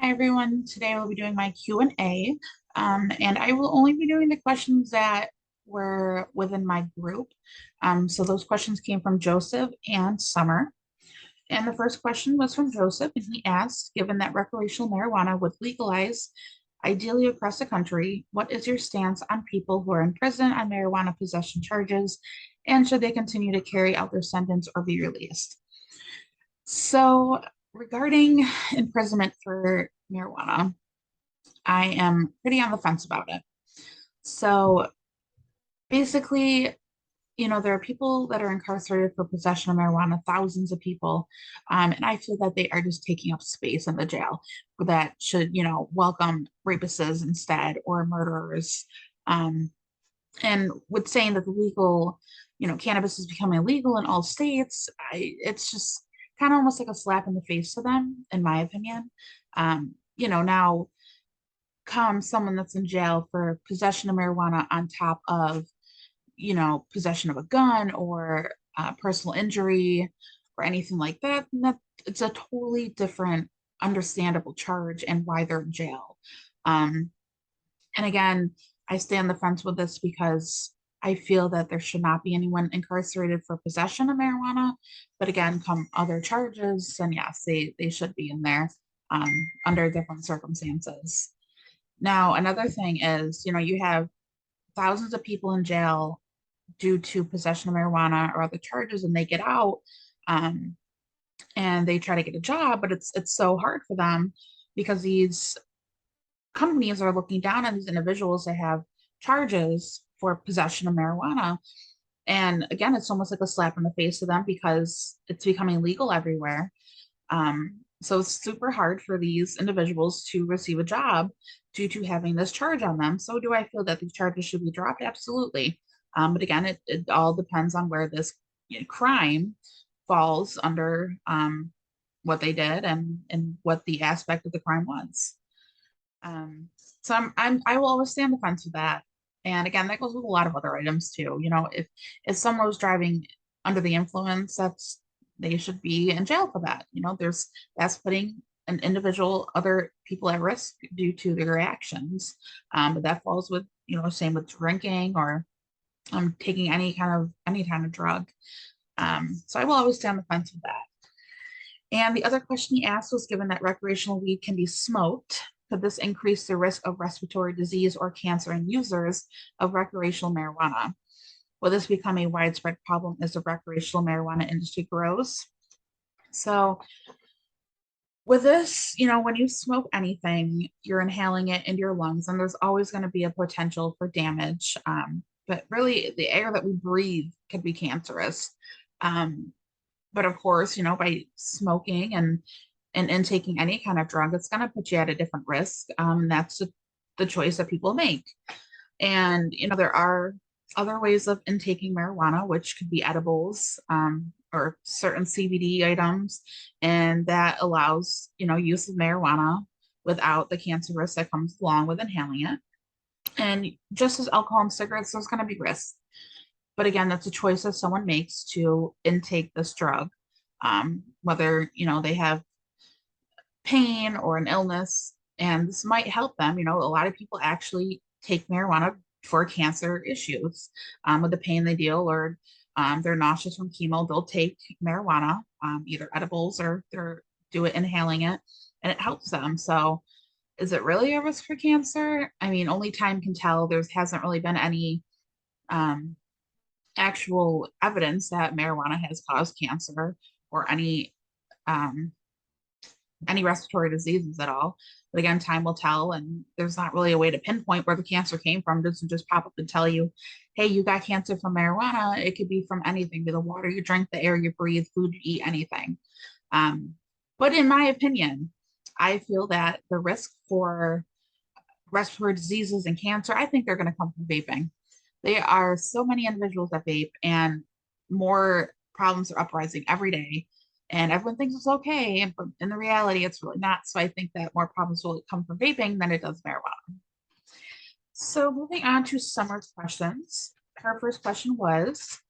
Hi everyone. Today we'll be doing my Q&A, and I will only be doing the questions that were within my group. So those questions came from Joseph and Summer. And the first question was from Joseph, and he asked, given that recreational marijuana would legalize ideally across the country, what is your stance on people who are in prison on marijuana possession charges, and should they continue to carry out their sentence or be released? So regarding imprisonment for marijuana, I am pretty on the fence about it. So basically, there are people that are incarcerated for possession of marijuana, thousands of people. And I feel that they are just taking up space in the jail that should, welcome rapists instead or murderers. Um, and with saying that the legal, cannabis is becoming illegal in all states, it's just kind of almost like a slap in the face to them, in my opinion. Now comes someone that's in jail for possession of marijuana on top of, possession of a gun or personal injury or anything like that, and that it's a totally different, understandable charge and why they're in jail. Um, and again, I stay on the fence with this because I feel that there should not be anyone incarcerated for possession of marijuana. But again, come other charges, and yes, they should be in there under different circumstances. Now, another thing is, you have thousands of people in jail due to possession of marijuana or other charges, and they get out um, and they try to get a job, but it's so hard for them because these companies are looking down on these individuals that have charges for possession of marijuana. And again, it's almost like a slap in the face to them because it's becoming legal everywhere. So it's super hard for these individuals to receive a job due to having this charge on them. So do I feel that these charges should be dropped? Absolutely. But again, it all depends on where this crime falls under what they did and what the aspect of the crime was. So I will always stay on the fence with that. And again, that goes with a lot of other items too. If someone was driving under the influence, they should be in jail for that. That's putting an individual, other people at risk due to their actions. But that falls with, same with drinking or taking any kind of drug. So I will always stay on the fence with that. And the other question he asked was, given that recreational weed can be smoked, could this increase the risk of respiratory disease or cancer in users of recreational marijuana? Will this become a widespread problem as the recreational marijuana industry grows? So with this, when you smoke anything, you're inhaling it into your lungs, and there's always going to be a potential for damage. But really, the air that we breathe can be cancerous. Um, but of course, by smoking and intaking any kind of drug, it's going to put you at a different risk. That's the choice that people make. And, there are other ways of intaking marijuana, which could be edibles or certain CBD items. And that allows, use of marijuana without the cancer risk that comes along with inhaling it. And just as alcohol and cigarettes, there's going to be risks. But again, that's a choice that someone makes to intake this drug, whether, they have pain or an illness, and this might help them. A lot of people actually take marijuana for cancer issues with the pain they deal, or they're nauseous from chemo. They'll take marijuana, either edibles or they're do it inhaling it, and it helps them. So, is it really a risk for cancer? I mean, only time can tell. There hasn't really been any um, actual evidence that marijuana has caused cancer or um, any respiratory diseases at all. But again, time will tell, and there's not really a way to pinpoint where the cancer came from. It doesn't just pop up and tell you, hey, you got cancer from marijuana. It could be from anything, the water you drink, the air you breathe, food you eat, anything. Um, but in my opinion, I feel that the risk for respiratory diseases and cancer, I think they're going to come from vaping. There are so many individuals that vape, and more problems are uprising every day, and everyone thinks it's okay, but in the reality it's really not. So I think that more problems will come from vaping than it does marijuana. So moving on to Summer's questions. Her first question was,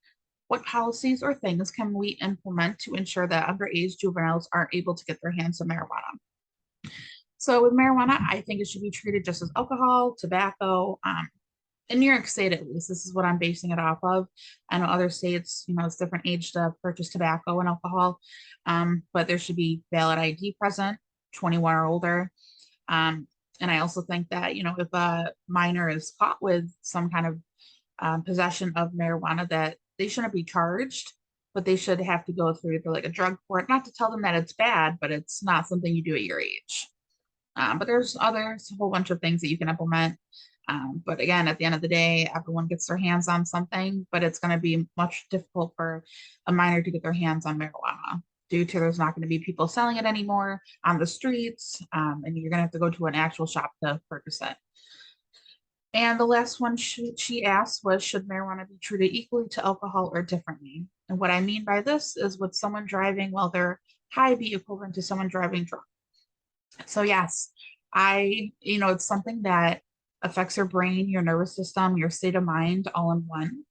what policies or things can we implement to ensure that underage juveniles aren't able to get their hands on marijuana? So with marijuana, I think it should be treated just as alcohol, tobacco. In New York State, at least, this is what I'm basing it off of. I know other states, it's different age to purchase tobacco and alcohol, but there should be valid ID present, 21 or older. Um, and I also think that, if a minor is caught with some kind of possession of marijuana, that they shouldn't be charged, but they should have to go through either like a drug court, not to tell them that it's bad, but it's not something you do at your age. But there's others, a whole bunch of things that you can implement. But again, at the end of the day, everyone gets their hands on something, but it's going to be much difficult for a minor to get their hands on marijuana due to there's not going to be people selling it anymore on the streets, and you're going to have to go to an actual shop to purchase it. And the last one she asked was, should marijuana be treated equally to alcohol or differently? And what I mean by this is, would someone driving while they're high be equivalent to someone driving drunk? So yes, it's something that affects your brain, your nervous system, your state of mind all in one.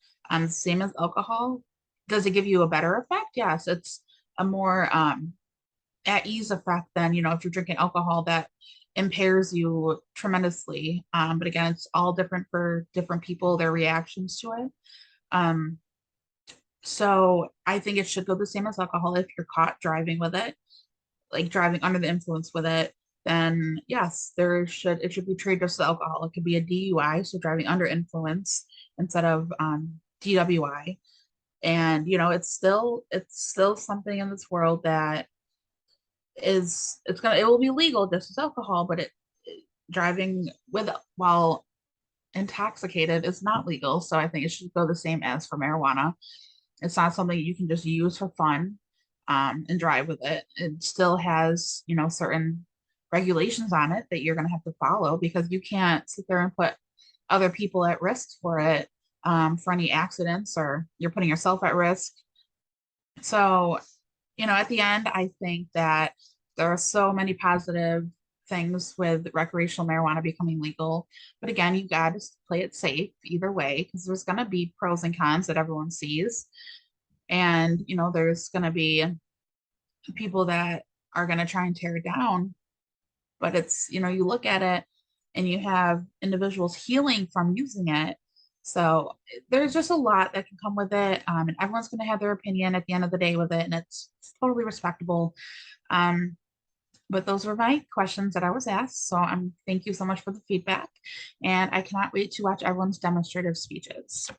Same as alcohol. Does it give you a better effect? Yes, it's a more at ease effect than, if you're drinking alcohol that impairs you tremendously. But again, it's all different for different people, their reactions to it. Um, so I think it should go the same as alcohol if you're caught driving with it, like driving under the influence with it, then yes, it should be treated as alcohol. It could be a DUI, so driving under influence instead of DWI. And it's still something in this world that it will be legal just as alcohol, but driving with while intoxicated is not legal. So I think it should go the same as for marijuana. It's not something you can just use for fun, and drive with it. It still has, certain regulations on it that you're going to have to follow, because you can't sit there and put other people at risk for it, for any accidents, or you're putting yourself at risk. So, at the end, I think that there are so many positive things with recreational marijuana becoming legal. But again, you got to play it safe either way, because there's going to be pros and cons that everyone sees. And, there's going to be people that are going to try and tear it down. But it's, you look at it and you have individuals healing from using it. So there's just a lot that can come with it. And everyone's going to have their opinion at the end of the day with it. And it's totally respectable. Um, but those were my questions that I was asked. So thank you so much for the feedback. And I cannot wait to watch everyone's demonstrative speeches.